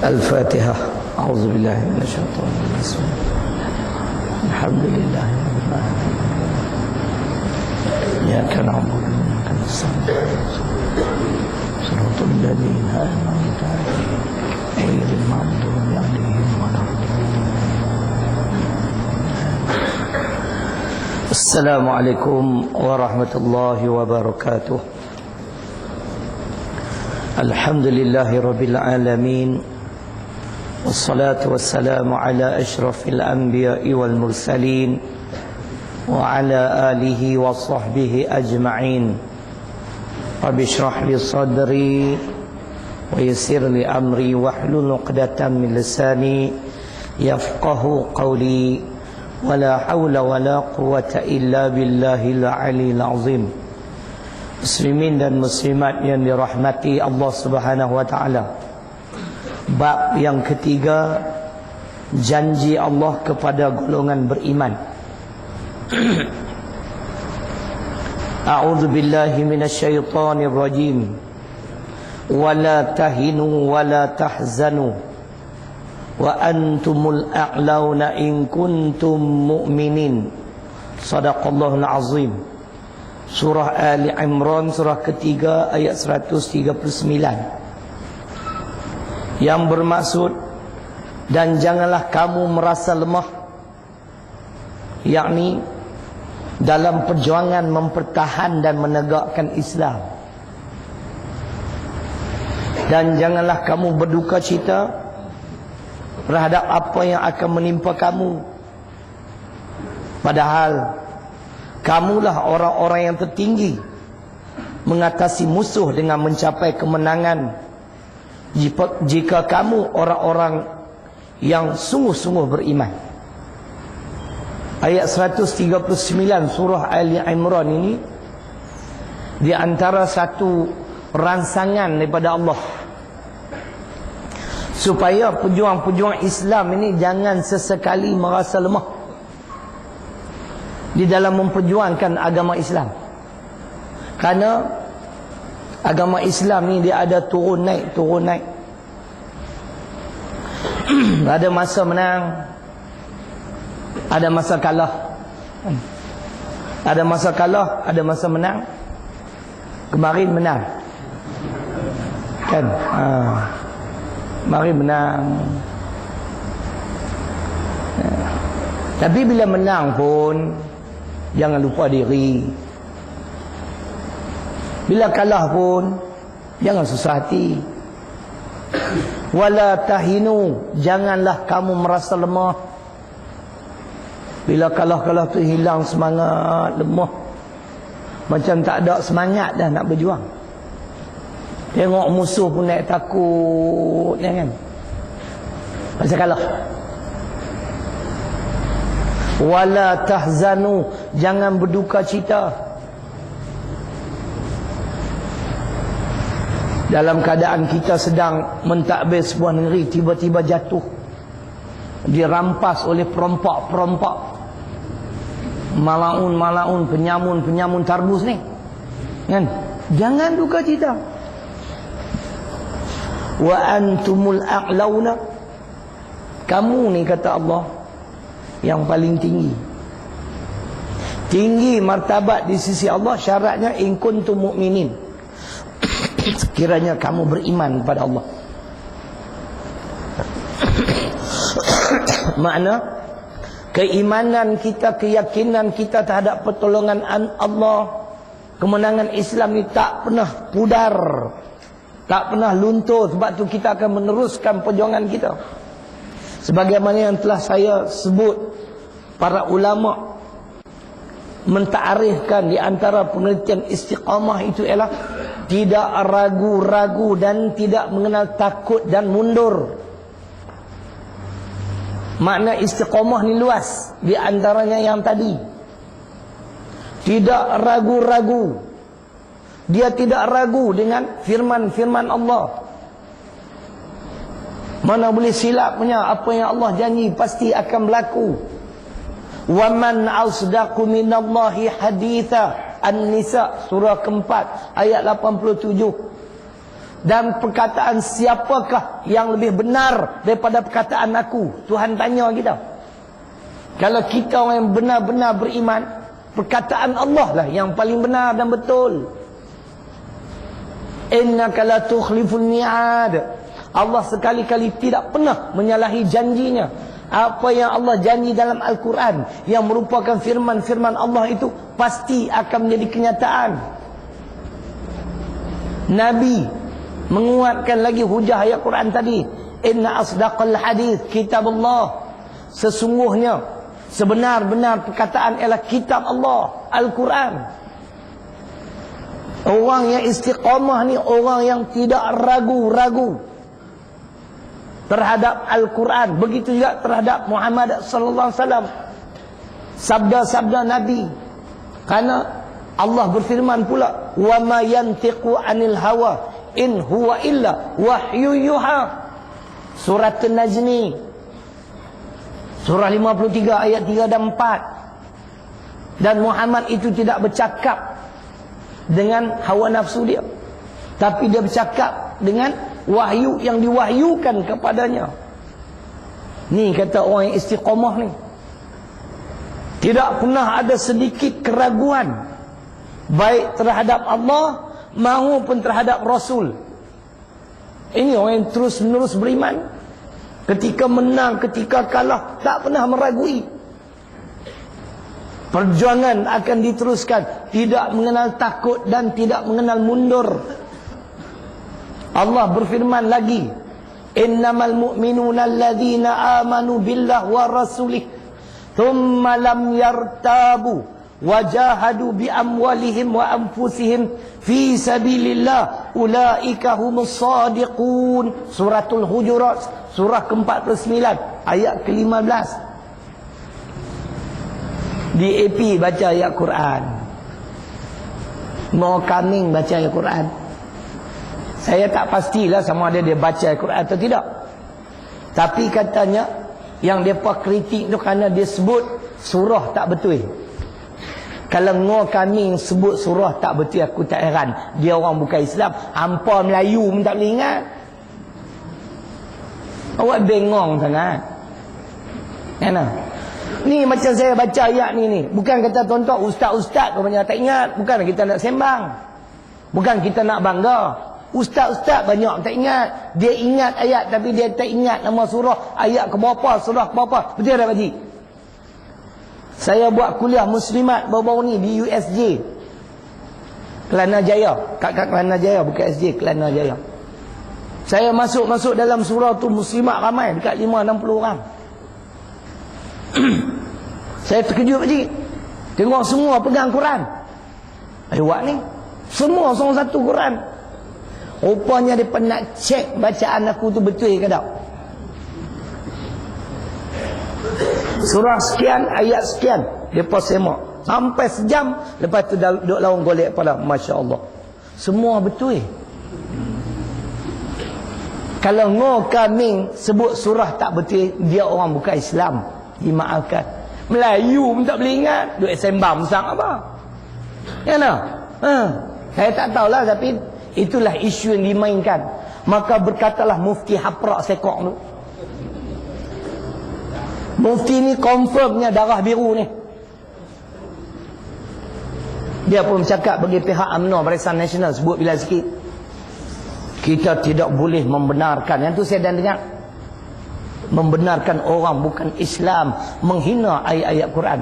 الفاتحة. أعوذ بالله من الشيطان الرجيم. الحمد لله رب العالمين. إياك نعبد وإياك نستعين. صراط الذين أنعمت عليهم غير المغضوب عليهم ولا الضالين. السلام عليكم ورحمة الله وبركاته. الحمد لله رب العالمين، والصلاة والسلام على أشرف الأنبياء والمرسلين وعلى آله وصحبه أجمعين. رب اشرح لي صدري ويسر لي أمري واحلل عقدة من لساني يفقه قولي ولا حول ولا قوة إلا بالله العلي العظيم. Muslimin dan muslimat yang dirahmati Allah Subhanahu wa taala. Bab yang ketiga, janji Allah kepada golongan beriman. A'udzu billahi minasyaitonir rajim. Wala tahinu wala tahzanu wa antumul a'launa in kuntum mu'minin. Shadaqallahul azim. Surah Ali Imran, surah ketiga ayat 139. Yang bermaksud, dan janganlah kamu merasa lemah, yakni dalam perjuangan mempertahan dan menegakkan Islam. Dan janganlah kamu berduka cita terhadap apa yang akan menimpa kamu, padahal kamulah orang-orang yang tertinggi mengatasi musuh dengan mencapai kemenangan jika kamu orang-orang yang sungguh-sungguh beriman. Ayat 139 surah Ali Imran ini di antara satu rangsangan daripada Allah supaya pejuang-pejuang Islam ini jangan sesekali merasa lemah di dalam memperjuangkan agama Islam. Karena agama Islam ni dia ada turun naik, turun naik. Ada masa menang, ada masa kalah. Ada masa kalah, ada masa menang. Kemarin menang, kan? Kemarin menang. Tapi bila menang pun jangan lupa diri. Bila kalah pun jangan susah hati. Wala tahinu, janganlah kamu merasa lemah. Bila kalah-kalah tu hilang semangat, lemah, macam tak ada semangat dah nak berjuang. Tengok musuh pun naik takut, kan? Macam kalah. Wala tahzanu, jangan berduka cita dalam keadaan kita sedang mentadbir sebuah negeri, tiba-tiba jatuh, dirampas oleh perompak-perompak, malaun-malaun, penyamun-penyamun tarbus ni, kan? Jangan duka cita. Wa antumul a'launa, kamu ni kata Allah yang paling tinggi. Tinggi martabat di sisi Allah, syaratnya in kuntum mu'minin, sekiranya kamu beriman kepada Allah. Makna keimanan kita, keyakinan kita terhadap pertolongan Allah, kemenangan Islam ni tak pernah pudar, tak pernah luntur. Sebab tu kita akan meneruskan perjuangan kita. Sebagaimana yang telah saya sebut, para ulama mentarikkan di antara pengertian istiqamah itu ialah tidak ragu-ragu dan tidak mengenal takut dan mundur. Makna istiqamah ni luas, di antaranya yang tadi, tidak ragu-ragu. Dia tidak ragu dengan firman-firman Allah. Mana boleh silap punya, apa yang Allah janji pasti akan berlaku. Wa man asdaqu minallahi haditha. An-Nisa surah keempat ayat 87. Dan perkataan siapakah yang lebih benar daripada perkataan aku? Tuhan tanya kita. Kalau kita orang yang benar-benar beriman, perkataan Allah lah yang paling benar dan betul. Innaka la tukhliful mi'ad. Allah sekali-kali tidak pernah menyalahi janjinya. Apa yang Allah janji dalam Al-Quran yang merupakan firman-firman Allah itu pasti akan menjadi kenyataan. Nabi menguatkan lagi hujah ayat Quran tadi. Inna asdaqal hadith kitab Allah. Sesungguhnya sebenar-benar perkataan ialah kitab Allah, Al-Quran. Orang yang istiqamah ni orang yang tidak ragu-ragu terhadap Al-Quran. Begitu juga terhadap Muhammad sallallahu alaihi wasallam, sabda-sabda Nabi. Karena Allah berfirman pula, wa ma yantiqu anil hawa in huwa illa wahyu yuha. Surat An-Najmi, surah 53 ayat 3 dan 4. Dan Muhammad itu tidak bercakap dengan hawa nafsu dia, tapi dia bercakap dengan wahyu yang diwahyukan kepadanya. Ni kata orang yang istiqamah ni, tidak pernah ada sedikit keraguan baik terhadap Allah maupun terhadap Rasul. Ini orang yang terus menerus beriman. Ketika menang, ketika kalah, tak pernah meragui. Perjuangan akan diteruskan, tidak mengenal takut dan tidak mengenal mundur. Allah berfirman lagi, innamal mu'minuna alladhina amanu billah wa rasulih thumma lam yartabu wajahadu bi amwalihim wa anfusihim fi sabilillah ulaika humus sadiqun. Suratul Hujurat, surah ke-49 ayat ke-15. Di AP baca ayat Quran, mau coming baca ayat Quran. Saya tak pastilah sama ada dia baca ayat Quran atau tidak, tapi katanya yang depa kritik tu kerana dia sebut surah tak betul. Kalau ngor kami sebut surah tak betul, aku tak heran. Dia orang bukan Islam, hampa Melayu pun tak boleh ingat. Awak bengong sangat. Kenapa? Ni macam saya baca ayat ni. Bukan kata tuan-tuan ustaz-ustaz kau banyak tak ingat. Bukan kita nak sembang, bukan kita nak bangga. Ustaz-ustaz banyak tak ingat. Dia ingat ayat tapi dia tak ingat nama surah, ayat ke berapa, surah ke berapa. Betul tak Pak Haji? Saya buat kuliah muslimat baru-baru ni di USJ Kelana Jaya. Kat Kelana Jaya, bukan SJ, Kelana Jaya. Saya masuk dalam surah tu, muslimat ramai, dekat 5-60 orang. Saya terkejut Pak Haji, tengok semua pegang Quran. Awak ni semua satu Quran. Rupanya dia nak cek bacaan aku tu betul ke tak. Surah sekian, ayat sekian, depa semak sampai sejam. Lepas tu dah duduk lawan golek pada, Masya Allah, semua betul. Kalau ngor kami sebut surah tak betul, dia orang bukan Islam, dimaafkan. Melayu pun tak boleh ingat, duk sembang sang apa. Ya nak? Saya tak tahulah, tapi itulah isu yang dimainkan. Maka berkatalah Mufti haprak sekok tu. Mufti ni confirmnya darah biru ni. Dia pun bercakap bagi pihak UMNO, Barisan Nasional, sebut bila sikit, kita tidak boleh membenarkan, yang tu saya dah dengar, membenarkan orang bukan Islam menghina ayat-ayat Quran.